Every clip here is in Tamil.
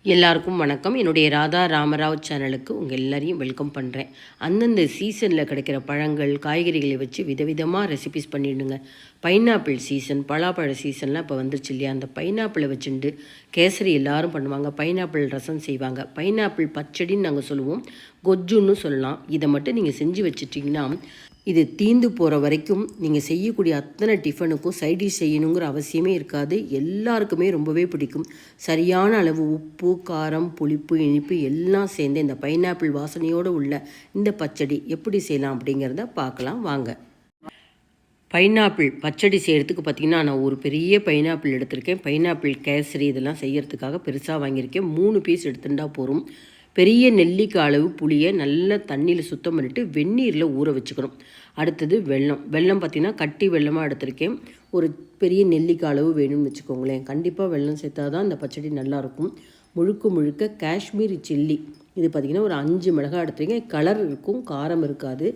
எல்லாருக்கும் வணக்கம். என்னுடைய ராதா ராமராவ் சேனலுக்கு உங்கள் எல்லாரையும் வெல்கம் பண்ணுறேன். அந்தந்த சீசனில் கிடைக்கிற பழங்கள் காய்கறிகளை வச்சு விதவிதமாக ரெசிபிஸ் பண்ணிவிடுங்க. பைனாப்பிள் சீசன், பலாப்பழ சீசன்லாம் இப்போ வந்துருச்சு இல்லையா? அந்த பைனாப்பிளை வச்சுட்டு கேசரி எல்லோரும் பண்ணுவாங்க. பைனாப்பிள் ரசம் செய்வாங்க. பைனாப்பிள் பச்சடின்னு நாங்கள் சொல்லுவோம், கொஜ்ஜுன்னு சொல்லலாம். இதை மட்டும் நீங்கள் செஞ்சு வச்சுட்டிங்கன்னா இது தீந்து போகிற வரைக்கும் நீங்கள் செய்யக்கூடிய அத்தனை டிஃபனுக்கும் சைடிஷ் செய்யணுங்கிற அவசியமே இருக்காது. எல்லாருக்குமே ரொம்பவே பிடிக்கும். சரியான அளவு உப்பு, காரம், புளிப்பு, இனிப்பு எல்லாம் சேர்ந்து இந்த பைனாப்பிள் வாசனையோடு உள்ள இந்த பச்சடி எப்படி செய்யலாம் அப்படிங்கிறத பார்க்கலாம் வாங்க. பைனாப்பிள் பச்சடி செய்கிறதுக்கு பார்த்திங்கன்னா நான் ஒரு பெரிய பைனாப்பிள் எடுத்திருக்கேன். பைனாப்பிள் கேசரி இதெல்லாம் செய்கிறதுக்காக பெருசாக வாங்கியிருக்கேன். 3 பீஸ் எடுத்துட்டா போகும். பெரிய நெல்லிக்காய் அளவு புளியை நல்லா தண்ணியில் சுத்தம் பண்ணிவிட்டு வெந்நீரில் ஊற வச்சுக்கணும். அடுத்தது வெல்லம் பார்த்திங்கன்னா கட்டி வெல்லமாக எடுத்திருக்கேன். ஒரு பெரிய நெல்லிக்காய் அளவு வேணும்னு வச்சுக்கோங்களேன். கண்டிப்பாக வெல்லம் சேர்த்தா தான் இந்த பச்சடி நல்லாயிருக்கும். முழுக்க காஷ்மீரி சில்லி, இது பார்த்திங்கன்னா ஒரு 5 மிளகாய் எடுத்துருக்கேன். கலர் இருக்கும், காரம் இருக்காது.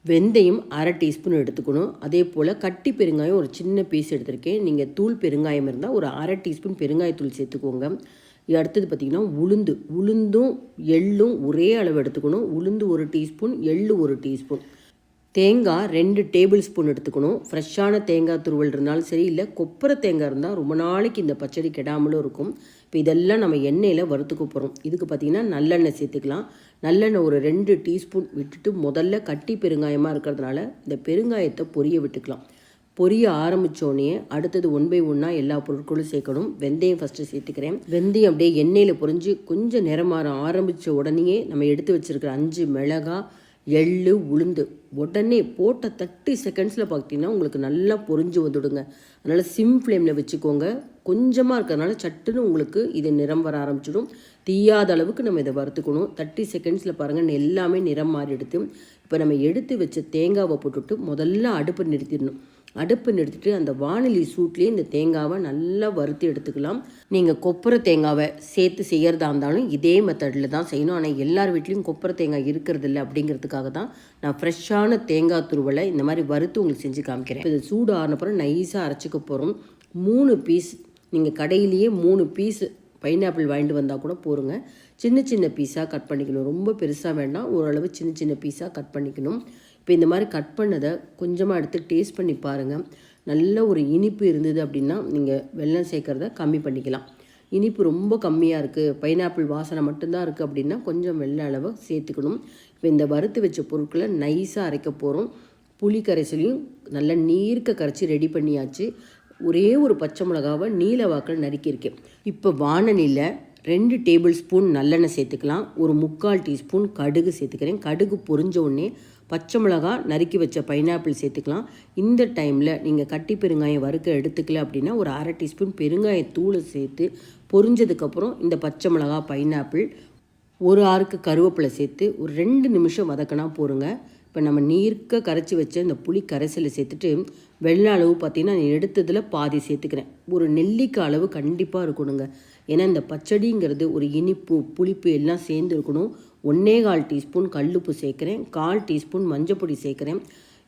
வெந்தயம் 1/2 டீஸ்பூன் எடுத்துக்கணும். அதே போல் கட்டி பெருங்காயம் ஒரு சின்ன பீஸ் எடுத்திருக்கேன். நீங்கள் தூள் பெருங்காயம் இருந்தால் ஒரு 1/2 டீஸ்பூன் பெருங்காயத்தூள் சேர்த்துக்கோங்க. அடுத்தது பார்த்திங்கன்னா உளுந்தும் எள்ளும் ஒரே அளவு எடுத்துக்கணும். உளுந்து 1 டீஸ்பூன், எள்ளு 1 டீஸ்பூன். தேங்காய் 2 டேபிள் ஸ்பூன் எடுத்துக்கணும். ஃப்ரெஷ்ஷான தேங்காய் துருவல் இருந்தாலும் சரி, இல்லை கொப்பரை தேங்காய் இருந்தால் ரொம்ப நாளைக்கு இந்த பச்சடி கெடாமலும் இருக்கும். இப்போ இதெல்லாம் நம்ம எண்ணெயில் வறுத்துக்க போகிறோம். இதுக்கு பார்த்திங்கன்னா நல்லெண்ணெய் சேர்த்துக்கலாம். நல்லெண்ணெய் ஒரு 2 டீஸ்பூன் விட்டுட்டு முதல்ல கட்டி பெருங்காயமாக இருக்கிறதுனால இந்த பெருங்காயத்தை பொரிய விட்டுக்கலாம். பொரிய ஆரம்பித்தோடனே அடுத்தது 1 by 1 எல்லா பொருட்களும் சேர்க்கணும். வெந்தயம் ஃபஸ்ட்டு சேர்த்துக்கிறேன். வெந்தயம் அப்படியே எண்ணெயில் பொரிஞ்சு கொஞ்சம் நிறமாற ஆரம்பித்த உடனேயே நம்ம எடுத்து வச்சுருக்கிற 5 மிளகாய், எள்ளு, உளுந்து உடனே போட்ட 30 செகண்ட்ஸில் பார்த்திங்கன்னா உங்களுக்கு நல்லா பொரிஞ்சு வந்துவிடுங்க. அதனால் சிம் ஃப்ளேமில் வச்சுக்கோங்க. கொஞ்சமாக இருக்கிறதுனால சட்டுன்னு உங்களுக்கு இது நிறம் வர ஆரம்பிச்சிடும். தீயாத அளவுக்கு நம்ம இதை வறுத்துக்கணும். 30 செகண்ட்ஸில் பாருங்கள் எல்லாமே நிறம் மாறி எடுத்து இப்போ நம்ம எடுத்து வச்ச தேங்காவை போட்டுவிட்டு முதல்ல அடுப்பை நிறுத்திட்டு அந்த வானிலை சூட்லேயே இந்த தேங்காவை நல்லா வறுத்து எடுத்துக்கலாம். நீங்கள் கொப்பரை தேங்காவை சேர்த்து செய்கிறதா இருந்தாலும் இதே மெத்தடில் தான் செய்யணும். ஆனால் எல்லார் வீட்லேயும் கொப்பரை தேங்காய் இருக்கிறதில்ல. அப்படிங்கிறதுக்காக தான் நான் ஃப்ரெஷ்ஷான தேங்காய் துருவலை இந்த மாதிரி வறுத்து உங்களுக்கு செஞ்சு காமிக்கிறேன். இது சூடு ஆனப்புறம் நைஸாக அரைச்சிக்க போகிறோம். 3 பீஸ், நீங்கள் கடையிலேயே 3 பீஸ் பைனாப்பிள் வாங்கிட்டு வந்தால் கூட போருங்க. சின்ன பீஸாக கட் பண்ணிக்கணும். ரொம்ப பெருசாக வேண்டாம், ஓரளவு சின்ன பீஸாக கட் பண்ணிக்கணும். இப்போ இந்த மாதிரி கட் பண்ணதை கொஞ்சமாக எடுத்து டேஸ்ட் பண்ணி பாருங்கள். நல்ல ஒரு இனிப்பு இருந்தது அப்படின்னா நீங்கள் வெல்லம் சேர்க்குறத கம்மி பண்ணிக்கலாம். இனிப்பு ரொம்ப கம்மியாக இருக்குது, பைனாப்பிள் வாசனை மட்டும்தான் இருக்குது அப்படின்னா கொஞ்சம் வெல்ல அளவை சேர்த்துக்கணும். இப்போ இந்த வறுத்து வச்ச பொருட்களை நைஸாக அரைக்க போகிறோம். புளி கரைசலையும் நல்லா நீர்க்க கரைச்சி ரெடி பண்ணியாச்சு. ஒரே ஒரு பச்சை மிளகாவை நீல வாக்கில் நறுக்கியிருக்கேன். இப்போ வானலியில் 2 டேபிள் ஸ்பூன் நல்லெண்ணெய் சேர்த்துக்கலாம். ஒரு 3/4 டீஸ்பூன் கடுகு சேர்த்துக்கிறேன். கடுகு பொரிஞ்ச உடனே பச்சை மிளகாய், நறுக்கி வச்ச பைனாப்பிள் சேர்த்துக்கலாம். இந்த டைமில் நீங்கள் கட்டி பெருங்காயம் வறுக்க எடுத்துக்கல அப்படின்னா ஒரு 1/2 டீஸ்பூன் பெருங்காயத்தூளை சேர்த்து பொரிஞ்சதுக்கப்புறம் இந்த பச்சை மிளகாய், பைனாப்பிள், ஒரு ஆறுக்கு கருவேப்பிலை சேர்த்து ஒரு 2 நிமிஷம் வதக்கினா போருங்க. இப்போ நம்ம நீர்க்க கரைச்சி வச்ச இந்த புளி கரைசலை சேர்த்துட்டு வெள்ளை அளவு பார்த்திங்கன்னா நான் எடுத்ததில் பாதி சேர்த்துக்கிறேன். ஒரு நெல்லிக்காய் அளவு கண்டிப்பாக இருக்கணுங்க. ஏன்னா இந்த பச்சடிங்கிறது ஒரு இனிப்பு, புளிப்பு எல்லாம் சேர்ந்து இருக்கணும். 1/4 டீஸ்பூன் கல்லுப்பு சேர்க்குறேன். 1/4 டீஸ்பூன் மஞ்சப்பொடி சேர்க்குறேன்.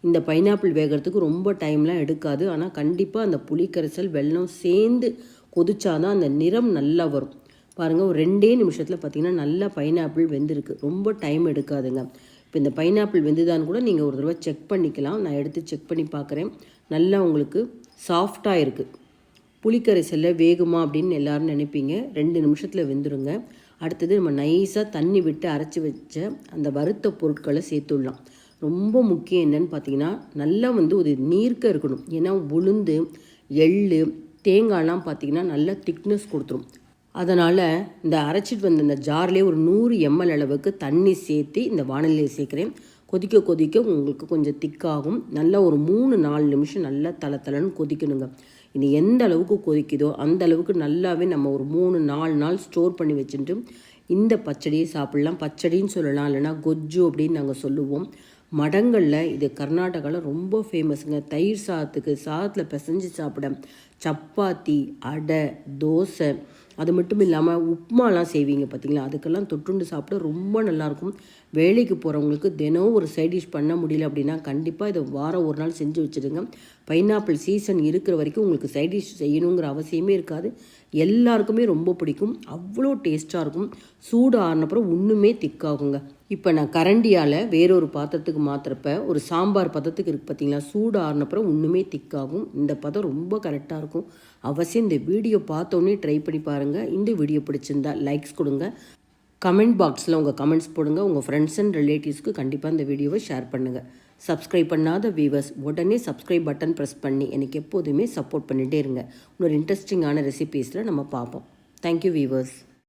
இந்த பைனாப்பிள் வேகிறதுக்கு ரொம்ப டைம்லாம் எடுக்காது. ஆனால் கண்டிப்பாக அந்த புளி கரைசல் வெல்லம் சேர்ந்து கொதிச்சாதான் அந்த நிறம் நல்லா வரும். பாருங்கள், ஒரு 2 நிமிஷத்தில் பார்த்திங்கன்னா நல்லா பைனாப்பிள் வெந்திருக்கு. ரொம்ப டைம் எடுக்காதுங்க. இப்போ இந்த பைனாப்பிள் வெந்துதான்னு கூட நீங்கள் ஒரு தடவை செக் பண்ணிக்கலாம். நான் எடுத்து செக் பண்ணி பார்க்குறேன். நல்லா உங்களுக்கு சாஃப்டாக இருக்குது. புளிக்கரைசலில் வேகுமா அப்படின்னு எல்லோரும் நினைப்பீங்க. 2 நிமிஷத்தில் வெந்துடுங்க. அடுத்தது நம்ம நைஸாக தண்ணி விட்டு அரைச்சி வச்ச அந்த வறுத்த பொருட்களை சேர்த்துடலாம். ரொம்ப முக்கியம் என்னன்னு பார்த்தீங்கன்னா நல்லா ஒரு நீர்க்க இருக்கணும். ஏன்னா உளுந்து, எள்ளு, தேங்காய்லாம் பார்த்திங்கன்னா நல்லா திக்னஸ் கொடுத்துரும். அதனால் இந்த அரைச்சிட்டு வந்த இந்த ஜார்லேயே ஒரு 100 ml அளவுக்கு தண்ணி சேர்த்து இந்த வானிலையை சேர்க்குறேன். கொதிக்க உங்களுக்கு கொஞ்சம் திக்காகும். நல்லா ஒரு 3-4 நிமிஷம் நல்லா தளன்னு கொதிக்கணுங்க. இது எந்த அளவுக்கு கொதிக்குதோ அந்த அளவுக்கு நல்லாவே நம்ம ஒரு 3-4 நாள் ஸ்டோர் பண்ணி வச்சுட்டு இந்த பச்சடியை சாப்பிட்லாம். பச்சடின்னு சொல்லலாம், இல்லைனா கொஜ்ஜு அப்படின்னு நாங்கள் சொல்லுவோம். மடங்களில் இது கர்நாடகாவில் ரொம்ப ஃபேமஸுங்க. தயிர் சாதத்தில் பிசைஞ்சு சாப்பிட, சப்பாத்தி, அடை, தோசை, அது மட்டும் இல்லாமல் உப்புமாலாம் செய்வீங்க பார்த்திங்களா, அதுக்கெல்லாம் தொட்டுண்டு சாப்பிட ரொம்ப நல்லாயிருக்கும். வேலைக்கு போகிறவங்களுக்கு தினம் ஒரு சைட் டிஷ் பண்ண முடியல அப்படின்னா கண்டிப்பாக இதை வாரம் ஒரு நாள் செஞ்சு வச்சுடுங்க. பைனாப்பிள் சீசன் இருக்கிற வரைக்கும் உங்களுக்கு சைட் டிஷ் செய்யணுங்கிற அவசியமே இருக்காது. எல்லாருக்குமே ரொம்ப பிடிக்கும். அவ்வளோ டேஸ்ட்டாக இருக்கும். சூடு ஆறினப்புறம் இன்னுமே திக்காகுங்க. இப்போ நான் கரண்டியால் வேறொரு பாத்திரத்துக்கு மாற்றுறப்ப ஒரு சாம்பார் பதத்துக்கு இருக்குது பார்த்தீங்களா, சூடு ஆறினப்புறம் இன்னுமே திக்காகும். இந்த பதம் ரொம்ப கரெக்டாக இருக்கும். அவசியம் இந்த வீடியோ பார்த்தோன்னே ட்ரை பண்ணி பாருங்கள். இந்த வீடியோ பிடிச்சிருந்தா லைக்ஸ் கொடுங்க. கமெண்ட் பாக்ஸில் உங்கள் கமெண்ட்ஸ் போடுங்க. உங்கள் ஃப்ரெண்ட்ஸ் அண்ட் ரிலேட்டிவ்ஸ்க்கு கண்டிப்பாக இந்த வீடியோவை ஷேர் பண்ணுங்கள். சப்ஸ்கிரைப் பண்ணாத வியூவர்ஸ் உடனே சப்ஸ்கிரைப் பட்டன் ப்ரெஸ் பண்ணி எனக்கு எப்போதுமே சப்போர்ட் பண்ணிகிட்டே இருங்க. இன்னொரு இன்ட்ரெஸ்டிங்கான ரெசிபீஸில் நம்ம பார்ப்போம். Thank you viewers.